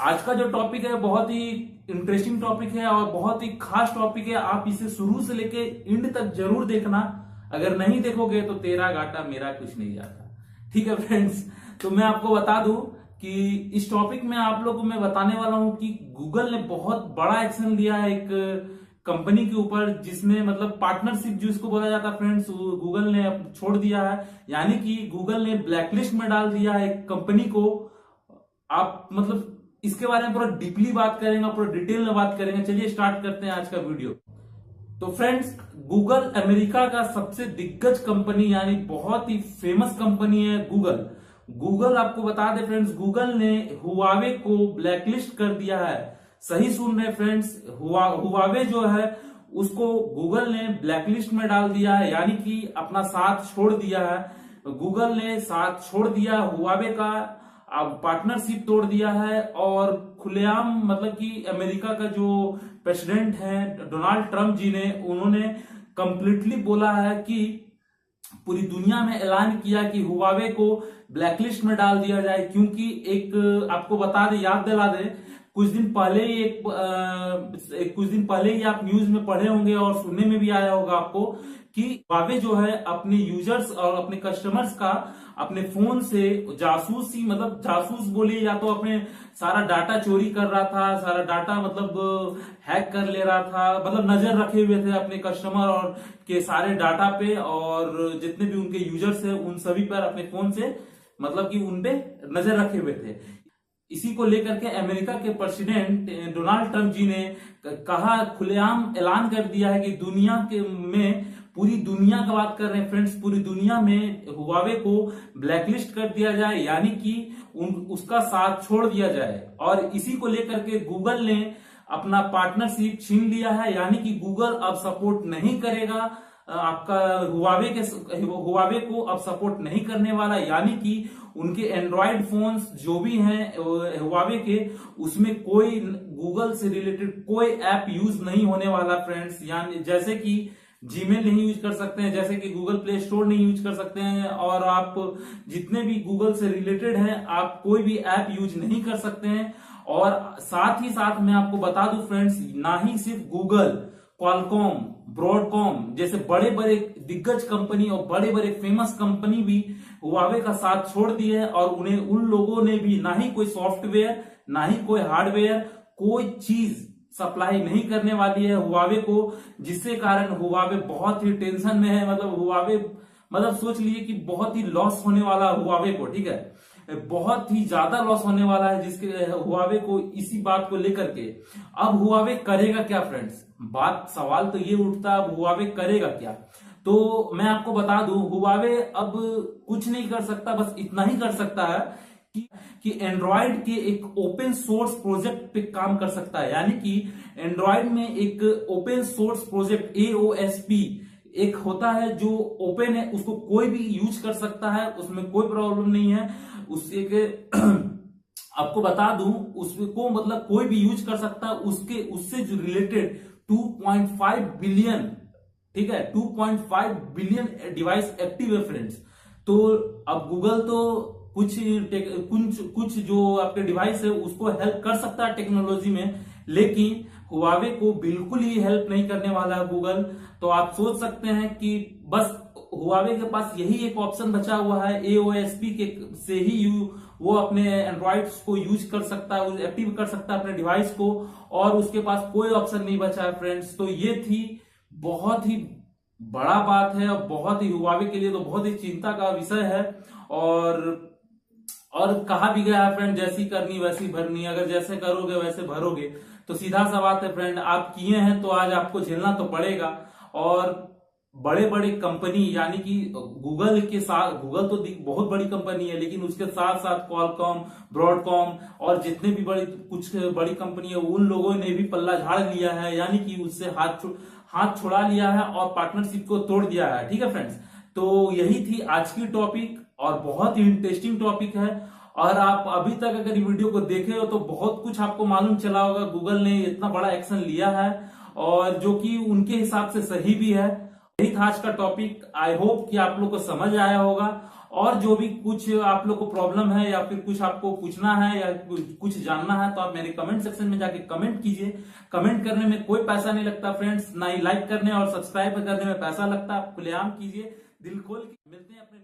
आज का जो टॉपिक है बहुत ही इंटरेस्टिंग टॉपिक है और बहुत ही खास टॉपिक है। आप इसे शुरू से लेके एंड तक जरूर देखना। अगर नहीं देखोगे तो तेरा घाटा मेरा कुछ नहीं जाता। ठीक है फ्रेंड्स, तो मैं आपको बता दूं कि इस टॉपिक में आप लोगों को मैं बताने वाला हूं कि गूगल ने बहुत बड़ा एक्शन लिया है एक कंपनी के ऊपर, जिसमें मतलब पार्टनरशिप जिसको बोला जाता है फ्रेंड्स, गूगल ने छोड़ दिया है। यानी कि गूगल ने ब्लैकलिस्ट में डाल दिया है एक कंपनी को। आप मतलब इसके बारे में पूरा डीपली बात करेंगे, पूरा डिटेल में बात करेंगे। चलिए स्टार्ट करते हैं आज का वीडियो। तो फ्रेंड्स, गूगल अमेरिका का सबसे दिग्गज कंपनी यानी बहुत ही फेमस कंपनी है गूगल। गूगल आपको बता दे फ्रेंड्स, गूगल ने हुआवे को ब्लैकलिस्ट कर दिया है। सही सुन रहे फ्रेंड्स, हुआवे जो है उसको गूगल ने ब्लैकलिस्ट में डाल दिया है, यानी कि अपना साथ छोड़ दिया है। गूगल ने साथ छोड़ दिया हुआवे का, अब पार्टनरशिप तोड़ दिया है और खुलेआम मतलब कि अमेरिका का जो प्रेसिडेंट है डोनाल्ड ट्रंप जी ने, उन्होंने कंप्लीटली बोला है कि पूरी दुनिया में ऐलान किया कि हुआवे को ब्लैकलिस्ट में डाल दिया जाए। क्योंकि एक आपको बता दे, याद दिला दे, कुछ दिन पहले ही आप न्यूज में पढ़े होंगे और सुनने में भी आया होगा आपको कि हुआवे जो है अपने यूजर्स और अपने कस्टमर्स का अपने फोन से जासूसी, मतलब जासूस बोलिए या तो अपने सारा डाटा चोरी कर रहा था, सारा डाटा मतलब हैक कर ले रहा था, मतलब नजर रखे हुए थे अपने कस्टमर और के सारे डाटा पे, और जितने भी उनके यूजर्स है उन सभी पर अपने फोन से मतलब कि उन पे नजर रखे हुए थे। इसी को लेकर के अमेरिका के प्रेसिडेंट डोनाल्ड ट्रंप जी ने कहा, खुलेआम ऐलान कर दिया है कि दुनिया के में, पूरी दुनिया का बात कर रहे हैं फ्रेंड्स, पूरी दुनिया में हुआवे को ब्लैकलिस्ट कर दिया जाए, यानी कि उसका साथ छोड़ दिया जाए। और इसी को लेकर के गूगल ने अपना पार्टनरशिप छीन लिया है, यानी कि गूगल अब सपोर्ट नहीं करेगा आपका हुआवे को अब सपोर्ट नहीं करने वाला। यानी कि उनके एंड्रॉयड फोन्स जो भी हैं हुआवे के, उसमें कोई गूगल से रिलेटेड कोई ऐप यूज नहीं होने वाला फ्रेंड्स। यानी जैसे कि जीमेल नहीं यूज कर सकते हैं, जैसे कि गूगल प्ले स्टोर नहीं यूज कर सकते हैं, और आप जितने भी गूगल से रिलेटेड हैं आप कोई भी ऐप यूज नहीं कर सकते हैं। और साथ ही साथ मैं आपको बता दूं फ्रेंड्स, ना ही सिर्फ गूगल, क्वालकॉम, ब्रॉडकॉम जैसे बड़े बड़े दिग्गज कंपनी और बड़े बड़े फेमस कंपनी भी हुआवे का साथ छोड़ दिए है, और उन लोगों ने भी ना ही कोई सॉफ्टवेयर ना ही कोई हार्डवेयर, कोई चीज सप्लाई नहीं करने वाली है हुआवे को, जिससे कारण हुआवे बहुत ही टेंशन में है। मतलब हुआवे मतलब सोच लिए कि बहुत ही लॉस होने वाला हुआवे को, ठीक है, बहुत ही ज्यादा लॉस होने वाला है जिसके हुआवे को, इसी बात को लेकर के। अब हुआवे करेगा क्या फ्रेंड्स? सवाल तो ये उठता है, अब हुआवे करेगा क्या? तो मैं आपको बता दूं, हुआवे अब कुछ नहीं कर सकता, बस इतना ही कर सकता है कि एंड्रॉयड के एक ओपन सोर्स प्रोजेक्ट पे काम कर सकता है। यानी कि एंड्रॉयड में एक ओपन सोर्स प्रोजेक्ट AOSP एक होता है जो ओपन है, उसको कोई भी यूज कर सकता है, उसमें कोई प्रॉब्लम नहीं है। उससे आपको बता दूं, उसको मतलब कोई भी यूज कर सकता है। उससे जो रिलेटेड 2.5 बिलियन, ठीक है, 2.5 बिलियन डिवाइस एक्टिव है फ्रेंड्स। तो अब गूगल तो कुछ जो आपके डिवाइस है उसको हेल्प कर सकता है टेक्नोलॉजी में, लेकिन हुआवे को बिल्कुल ही हेल्प नहीं करने वाला है गूगल। तो आप सोच सकते हैं कि बस हुआवे के पास यही एक ऑप्शन बचा हुआ है, AOSP के से ही वो अपने एंड्रॉइड्स को यूज कर सकता है, एक्टिव कर सकता है अपने डिवाइस को, और उसके पास कोई ऑप्शन नहीं बचा है फ्रेंड्स। तो ये थी बहुत ही बड़ा बात है और बहुत ही हुआवे के लिए तो बहुत ही चिंता का विषय है। और कहा भी गया है फ्रेंड, जैसी करनी वैसी भरनी, अगर जैसे करोगे वैसे भरोगे। तो सीधा सा बात है फ्रेंड, आप किए हैं तो आज आपको झेलना तो पड़ेगा। और बड़े बड़े कंपनी यानी कि गूगल के साथ, गूगल तो बहुत बड़ी कंपनी है, लेकिन उसके साथ साथ क्वालकॉम, ब्रॉडकॉम और जितने भी कुछ बड़ी कंपनी है, उन लोगों ने भी पल्ला झाड़ लिया है, यानी कि उससे हाथ छुड़ा लिया है और पार्टनरशिप को तोड़ दिया है। ठीक है फ्रेंड्स, तो यही थी आज की टॉपिक और बहुत ही इंटरेस्टिंग टॉपिक है। और आप अभी तक अगर वीडियो को देखे हो तो बहुत कुछ आपको मालूम चला होगा, गूगल ने इतना बड़ा एक्शन लिया है और जो कि उनके हिसाब से सही भी है। यही था आज का टॉपिक। आई होप कि आप लोग को समझ आया होगा, और जो भी कुछ आप लोग को प्रॉब्लम है या फिर कुछ आपको पूछना है या कुछ जानना है तो आप मेरे कमेंट सेक्शन में जाके कमेंट कीजिए। कमेंट करने में कोई पैसा नहीं लगता फ्रेंड्स, ना ही लाइक करने और सब्सक्राइब करने में पैसा लगता है। खुलेआम कीजिए, दिल खोल के। मिलते हैं अपने